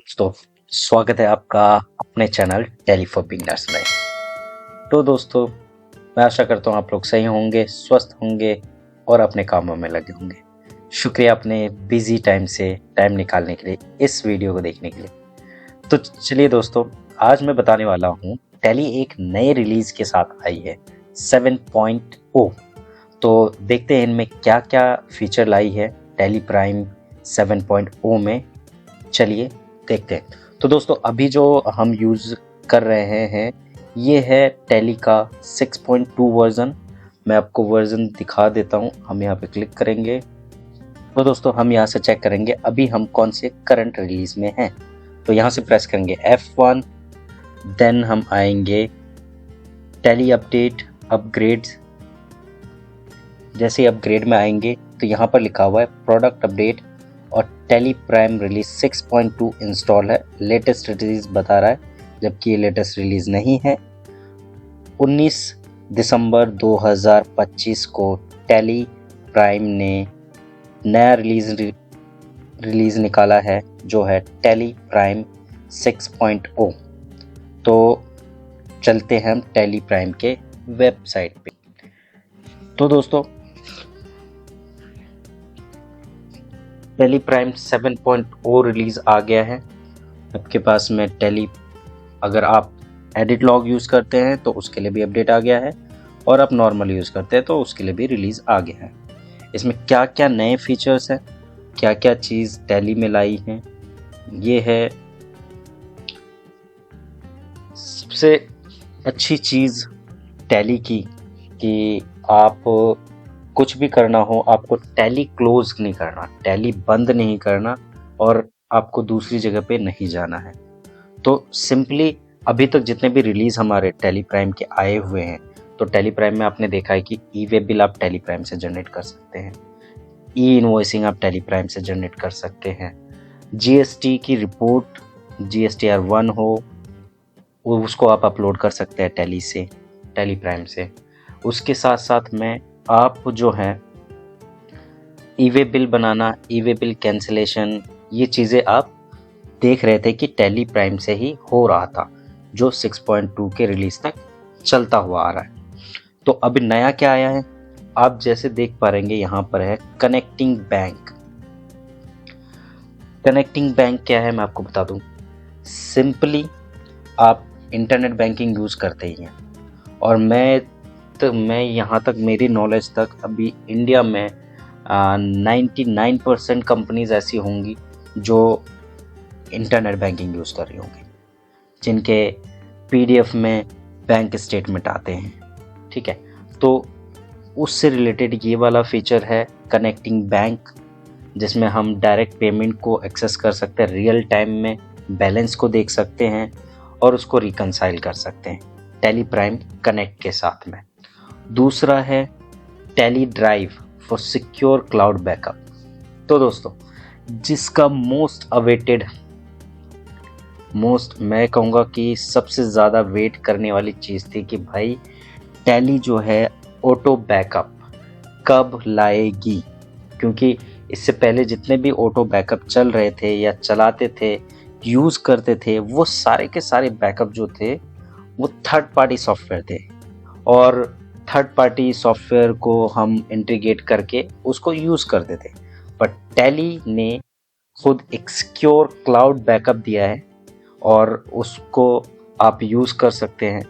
दोस्तों, स्वागत है आपका अपने चैनल टेली फॉर बिगिनर्स में। तो दोस्तों, मैं आशा करता हूँ आप लोग सही होंगे, स्वस्थ होंगे और अपने कामों में लगे होंगे। शुक्रिया अपने बिजी टाइम से टाइम निकालने के लिए, इस वीडियो को देखने के लिए। तो चलिए दोस्तों, आज मैं बताने वाला हूँ टेली एक नए रिलीज के साथ आई है 7.0। तो देखते हैं इनमें क्या क्या फीचर लाई है टेली प्राइम 7.0 में। चलिए देखते हैं। तो दोस्तों, अभी जो हम यूज़ कर रहे हैं ये है टेली का 6.2 वर्ज़न। मैं आपको वर्ज़न दिखा देता हूँ। हम यहाँ पे क्लिक करेंगे तो दोस्तों हम यहाँ से चेक करेंगे अभी हम कौन से करंट रिलीज में हैं। तो यहाँ से प्रेस करेंगे F1, देन हम आएंगे टेली अपडेट अपग्रेड्स। जैसे अपग्रेड में आएंगे तो यहाँ पर लिखा हुआ है प्रोडक्ट अपडेट और टेली प्राइम रिलीज 6.2 इंस्टॉल है। लेटेस्ट रिलीज बता रहा है, जबकि ये लेटेस्ट रिलीज नहीं है। 19 दिसंबर 2025 को टेली प्राइम ने नया रिलीज निकाला है जो है टेली प्राइम 6.0। तो चलते हैं हम टेली प्राइम के वेबसाइट पे। तो दोस्तों, टेली प्राइम 7.0 रिलीज आ गया है आपके पास में। टेली, अगर आप एडिट लॉग यूज़ करते हैं तो उसके लिए भी अपडेट आ गया है, और आप नॉर्मल यूज़ करते हैं तो उसके लिए भी रिलीज़ आ गया है। इसमें क्या क्या नए फीचर्स हैं, क्या क्या चीज़ टेली में लाई हैं, ये है सबसे अच्छी चीज़ टेली की कि आप कुछ भी करना हो, आपको टेली क्लोज नहीं करना, टेली बंद नहीं करना, और आपको दूसरी जगह पे नहीं जाना है। तो सिंपली अभी तक जितने भी रिलीज हमारे टेली प्राइम के आए हुए हैं, तो टेली प्राइम में आपने देखा है कि ई वेब बिल आप टेली प्राइम से जनरेट कर सकते हैं, ई इनवॉइसिंग आप टेली प्राइम से जनरेट कर सकते हैं, जीएसटी की रिपोर्ट GSTR1 हो वो उसको आप अपलोड कर सकते हैं टेली से, टेली प्राइम से। उसके साथ साथ में आप जो है ई वे बिल बनाना, ई वे बिल कैंसिलेशन, ये चीज़ें आप देख रहे थे कि टेली प्राइम से ही हो रहा था, जो 6.2 के रिलीज तक चलता हुआ आ रहा है। तो अभी नया क्या आया है, आप जैसे देख पा रहेंगे यहाँ पर है कनेक्टिंग बैंक। कनेक्टिंग बैंक क्या है मैं आपको बता दूं। सिंपली आप इंटरनेट बैंकिंग यूज़ करते ही हैं, और मैं यहाँ तक, मेरी नॉलेज तक अभी इंडिया में 99% कंपनीज ऐसी होंगी जो इंटरनेट बैंकिंग यूज़ कर रही होंगी, जिनके PDF में बैंक स्टेटमेंट आते हैं। ठीक है, तो उससे रिलेटेड ये वाला फीचर है कनेक्टिंग बैंक, जिसमें हम डायरेक्ट पेमेंट को एक्सेस कर सकते हैं, रियल टाइम में बैलेंस को देख सकते हैं और उसको रिकंसाइल कर सकते हैं टेली प्राइम कनेक्ट के साथ में। दूसरा है tele drive for secure cloud backup. तो दोस्तों, जिसका मैं कहूँगा कि सबसे ज़्यादा वेट करने वाली चीज़ थी कि भाई टेली जो है ऑटो बैकअप कब लाएगी, क्योंकि इससे पहले जितने भी ऑटो बैकअप चल रहे थे या चलाते थे, यूज़ करते थे, वो सारे के सारे बैकअप जो थे वो थर्ड पार्टी सॉफ्टवेयर थे, और थर्ड पार्टी सॉफ्टवेयर को हम इंटीग्रेट करके उसको यूज़ करते थे। बट टेली ने खुद एक सिक्योर क्लाउड बैकअप दिया है, और उसको आप यूज़ कर सकते हैं,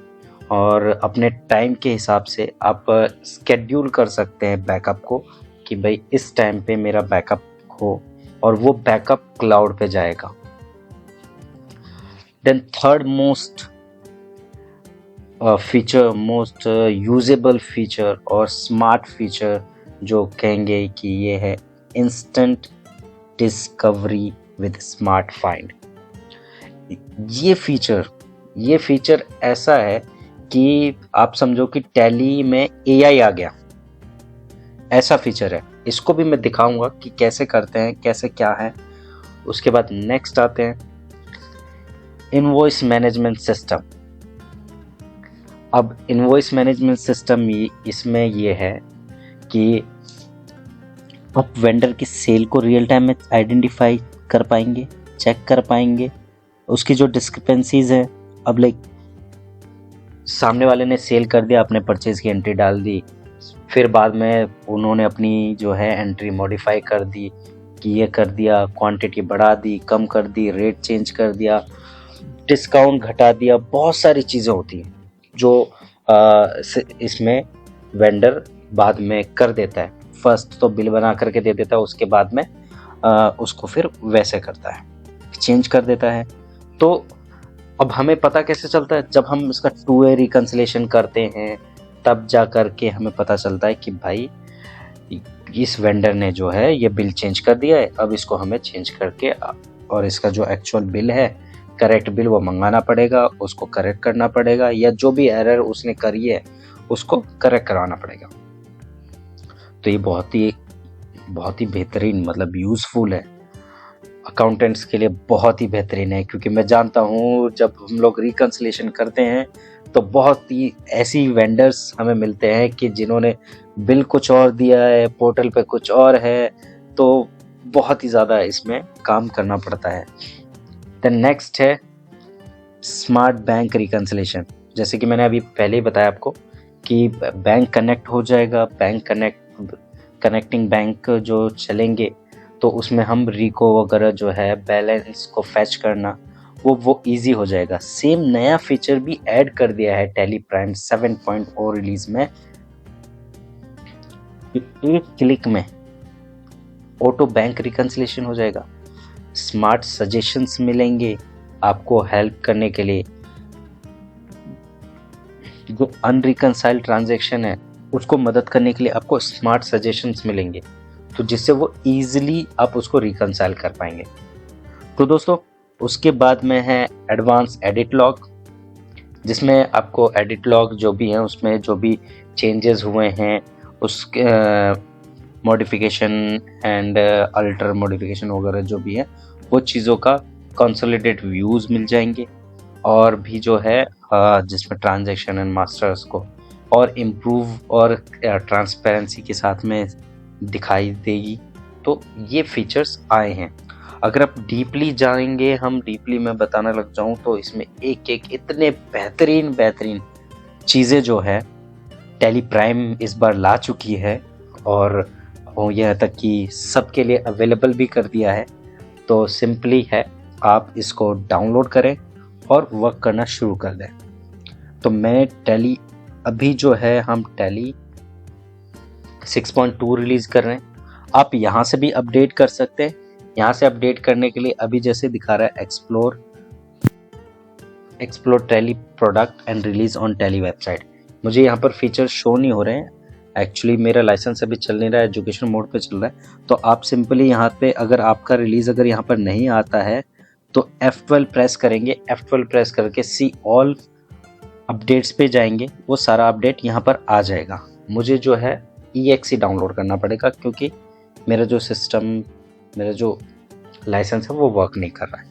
और अपने टाइम के हिसाब से आप स्केड्यूल कर सकते हैं बैकअप को कि भाई इस टाइम पे मेरा बैकअप हो, और वो बैकअप क्लाउड पे जाएगा। Then third most feature, most usable feature और स्मार्ट फीचर जो कहेंगे कि ये है instant discovery with smart find. ये फीचर ऐसा है कि आप समझो कि टेली में AI आ गया, ऐसा फीचर है। इसको भी मैं दिखाऊंगा कि कैसे करते हैं, कैसे क्या है। उसके बाद नेक्स्ट आते हैं इनवॉइस मैनेजमेंट सिस्टम। अब इनवॉइस मैनेजमेंट सिस्टम इसमें ये है कि आप वेंडर की सेल को रियल टाइम में आइडेंटिफाई कर पाएंगे, चेक कर पाएंगे, उसकी जो डिस्क्रिपेंसीज हैं, अब लाइक सामने वाले ने सेल कर दिया, आपने परचेज की एंट्री डाल दी, फिर बाद में उन्होंने अपनी जो है एंट्री मॉडिफाई कर दी कि ये कर दिया, क्वांटिटी बढ़ा दी, कम कर दी, रेट चेंज कर दिया, डिस्काउंट घटा दिया, बहुत सारी चीज़ें होती हैं जो इसमें वेंडर बाद में कर देता है। फर्स्ट तो बिल बना करके दे देता है, उसके बाद में उसको फिर वैसे करता है, चेंज कर देता है। तो अब हमें पता कैसे चलता है? जब हम इसका 2 वे रिकन्सिलेशन करते हैं तब जा करके हमें पता चलता है कि भाई इस वेंडर ने जो है ये बिल चेंज कर दिया है, अब इसको हमें चेंज करके और इसका जो एक्चुअल बिल है, करेक्ट बिल, वो मंगाना पड़ेगा, उसको करेक्ट करना पड़ेगा, या जो भी एरर उसने करी है उसको करेक्ट करवाना पड़ेगा। तो ये बहुत ही बेहतरीन, मतलब यूज़फुल है, अकाउंटेंट्स के लिए बहुत ही बेहतरीन है। क्योंकि मैं जानता हूँ जब हम लोग रिकन्सिलेशन करते हैं तो बहुत ही ऐसी वेंडर्स हमें मिलते हैं कि जिन्होंने बिल कुछ और दिया है, पोर्टल पे कुछ और है, तो बहुत ही ज़्यादा इसमें काम करना पड़ता है। देन नेक्स्ट है स्मार्ट बैंक रिकन्सिलेशन। जैसे कि मैंने अभी पहले ही बताया आपको कि बैंक कनेक्ट हो जाएगा, कनेक्टिंग बैंक जो चलेंगे तो उसमें हम रिको वगैरह जो है, बैलेंस को फैच करना, वो इजी हो जाएगा। सेम नया फीचर भी ऐड कर दिया है टैली प्राइम 7.0 रिलीज में। एक क्लिक में ऑटो बैंक रिकन्सिलेशन हो जाएगा, स्मार्ट सजेशंस मिलेंगे आपको हेल्प करने के लिए, जो अनरिकंसाइल्ड ट्रांजैक्शन है उसको मदद करने के लिए आपको स्मार्ट सजेशंस मिलेंगे, तो जिससे वो इजीली आप उसको रिकंसाइल कर पाएंगे। तो दोस्तों उसके बाद में है एडवांस एडिट लॉग, जिसमें आपको एडिट लॉग जो भी है उसमें जो भी चेंजेस हुए हैं उसके मॉडिफिकेशन एंड अल्टर मॉडिफिकेशन वगैरह जो भी है वो चीज़ों का कंसोलिडेट व्यूज़ मिल जाएंगे, और भी जो है जिसमें ट्रांजैक्शन एंड मास्टर्स को और इम्प्रूव और ट्रांसपेरेंसी के साथ में दिखाई देगी। तो ये फीचर्स आए हैं। अगर आप डीपली जाएंगे, हम डीपली मैं बताने लग जाऊं तो इसमें एक एक इतने बेहतरीन चीज़ें जो है टैली प्राइम इस बार ला चुकी है, और यह तक कि सबके लिए अवेलेबल भी कर दिया है। तो सिंपली है आप इसको डाउनलोड करें और वर्क करना शुरू कर दें। तो मैं टैली अभी जो है हम टैली 6.2 रिलीज कर रहे हैं। आप यहाँ से भी अपडेट कर सकते हैं। यहाँ से अपडेट करने के लिए अभी जैसे दिखा रहा है explore tally product and release on tally website, मुझे यहाँ पर फीचर शो नहीं हो रहे हैं। एक्चुअली मेरा लाइसेंस अभी चल नहीं रहा है, एजुकेशन मोड पे चल रहा है। तो आप सिंपली यहाँ पे अगर आपका रिलीज अगर यहाँ पर नहीं आता है तो F12 प्रेस करेंगे, F12 प्रेस करके सी ऑल अपडेट्स पे जाएंगे, वो सारा अपडेट यहाँ पर आ जाएगा। मुझे जो है EXE डाउनलोड करना पड़ेगा क्योंकि मेरा जो लाइसेंस है वो वर्क नहीं कर रहा है।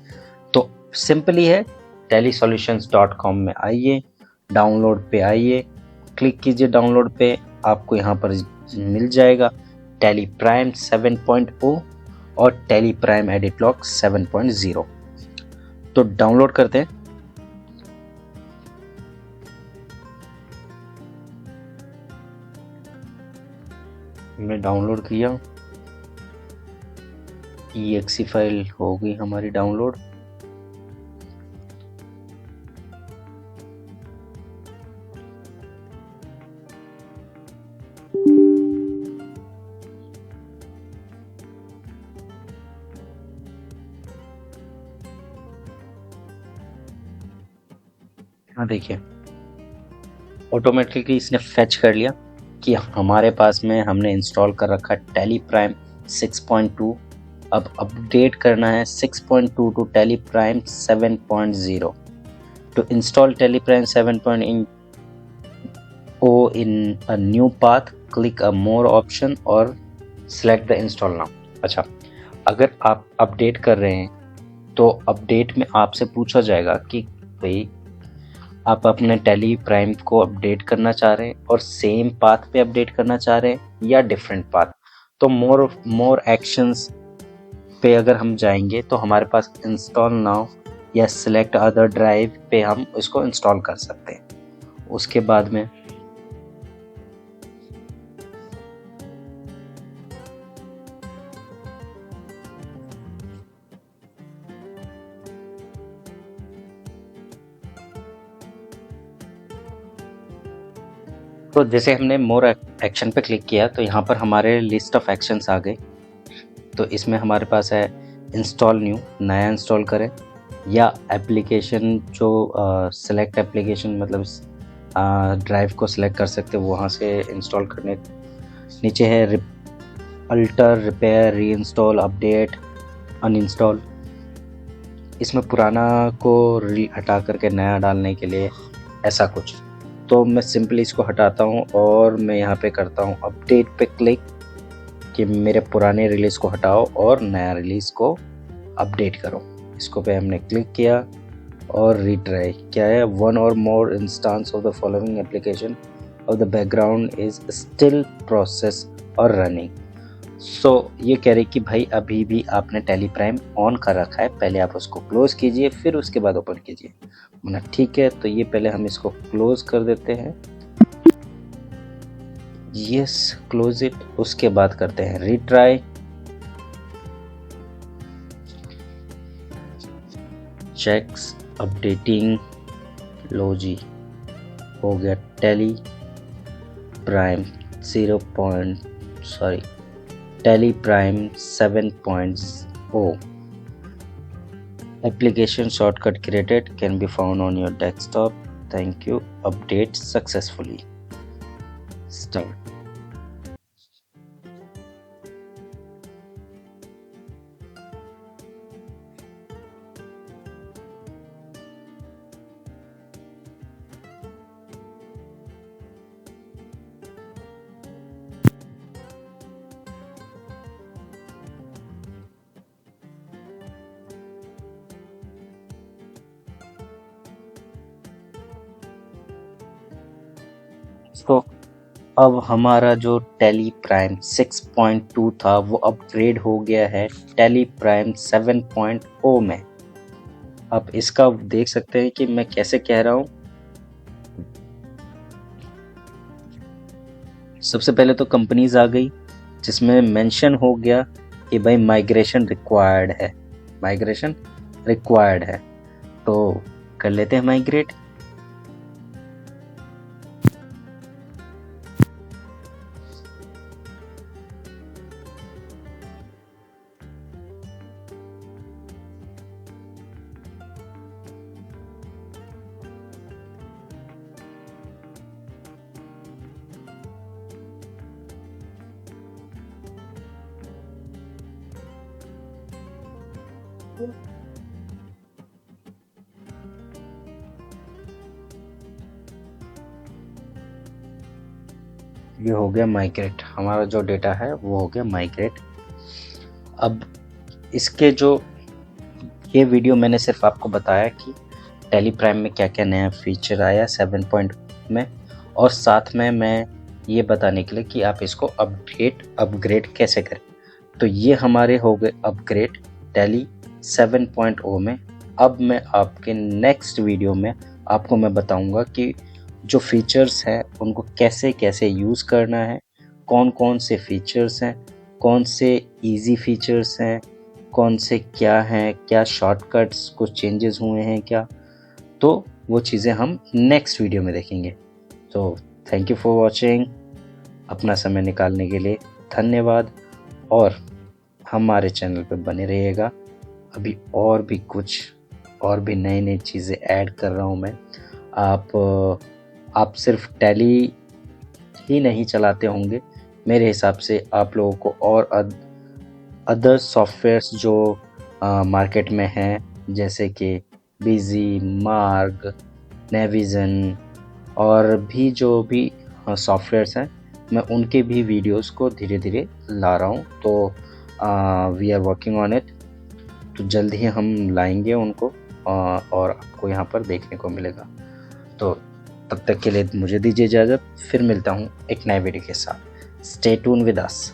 तो सिंपली है tellysolutions.com में आइए, डाउनलोड पे आइए, क्लिक कीजिए डाउनलोड पे, आपको यहाँ पर मिल जाएगा टैली प्राइम 7.0 और टैली प्राइम एडिट लॉग 7.0। तो डाउनलोड करते हैं। हमने डाउनलोड किया, EXE फाइल हो गई हमारी डाउनलोड। हाँ देखिए ऑटोमेटिकली इसने फेच कर लिया कि हमारे पास में हमने इंस्टॉल कर रखा टैली प्राइम 6.2। अब अपडेट करना है 6.2 to Tally Prime 7.0। To install Tally Prime 7.0 in a new path, click a more option और सिलेक्ट द इंस्टॉल नाउ। अच्छा, अगर आप अपडेट कर रहे हैं तो अपडेट में आपसे पूछा जाएगा कि भाई आप अपने टैली प्राइम को अपडेट करना चाह रहे हैं और सेम पाथ पे अपडेट करना चाह रहे हैं या डिफरेंट पाथ। तो मोर एक्शंस पे अगर हम जाएंगे तो हमारे पास इंस्टॉल नाउ या सिलेक्ट अदर ड्राइव पे हम इसको इंस्टॉल कर सकते हैं। उसके बाद में तो जैसे हमने मोर एक्शन पे क्लिक किया तो यहाँ पर हमारे लिस्ट ऑफ एक्शंस आ गए। तो इसमें हमारे पास है इंस्टॉल न्यू, नया इंस्टॉल करें, या एप्लीकेशन जो सेलेक्ट एप्लीकेशन मतलब ड्राइव को सिलेक्ट कर सकते हैं वहाँ से इंस्टॉल करने। नीचे है अल्टर, रिपेयर, री इंस्टॉल, अपडेट, अनइंस्टॉल। इसमें पुराना को हटा करके नया डालने के लिए ऐसा कुछ। तो मैं सिंपली इसको हटाता हूँ और मैं यहाँ पे करता हूँ अपडेट पे क्लिक कि मेरे पुराने रिलीज़ को हटाओ और नया रिलीज़ को अपडेट करो। इसको पे हमने क्लिक किया और रीट्राई क्या है, one or more instance of the following application of the background is still process or running. So ये कह रही कि भाई अभी भी आपने टैली प्राइम ऑन कर रखा है, पहले आप उसको क्लोज कीजिए फिर उसके बाद ओपन कीजिए। मैंने ठीक है, तो ये पहले हम इसको क्लोज कर देते हैं, यस क्लोज इट। उसके बाद करते हैं रीट्राई, चेक्स अपडेटिंग, लो जी हो गया tally prime tally Prime 7.0 application shortcut created can be found on your desktop. Thank you. Update successfully. Start. तो अब हमारा जो टैली प्राइम 6.2 था वो अपग्रेड हो गया है टैली प्राइम 7.0 में। आप इसका देख सकते हैं कि मैं कैसे कह रहा हूँ। सबसे पहले तो कंपनीज आ गई जिसमें मेंशन हो गया कि भाई माइग्रेशन रिक्वायर्ड है, तो कर लेते हैं माइग्रेट। ये हो गया माइग्रेट, हमारा जो डेटा है वो हो गया माइग्रेट। अब इसके जो ये वीडियो मैंने सिर्फ आपको बताया कि टैली प्राइम में क्या क्या नया फीचर आया 7 में, और साथ में मैं ये बताने के लिए कि आप इसको अपग्रेड कैसे करें। तो ये हमारे हो गए अपग्रेड टैली 7.0 में। अब मैं आपके नेक्स्ट वीडियो में आपको मैं बताऊंगा कि जो फीचर्स हैं उनको कैसे कैसे यूज़ करना है, कौन कौन से फीचर्स हैं, कौन से इजी फीचर्स हैं, कौन से क्या हैं, क्या शॉर्टकट्स कुछ चेंजेस हुए हैं क्या, तो वो चीज़ें हम नेक्स्ट वीडियो में देखेंगे। तो थैंक यू फॉर वॉचिंग। अपना समय निकालने के लिए धन्यवाद, और हमारे चैनल पर बने रहिएगा। अभी और भी नई चीज़ें ऐड कर रहा हूँ मैं। आप सिर्फ टैली ही नहीं चलाते होंगे, मेरे हिसाब से आप लोगों को और अदर सॉफ्टवेयर्स जो मार्केट में हैं जैसे कि बिजी, मार्ग, नेविजन और भी जो भी सॉफ्टवेयर्स हैं, मैं उनके भी वीडियोस को धीरे धीरे ला रहा हूँ। तो we are working on it, तो जल्द ही हम लाएंगे उनको और आपको यहाँ पर देखने को मिलेगा। तो तब तक के लिए मुझे दीजिए इजाज़त, फिर मिलता हूँ एक नए वीडियो के साथ। Stay tune with us.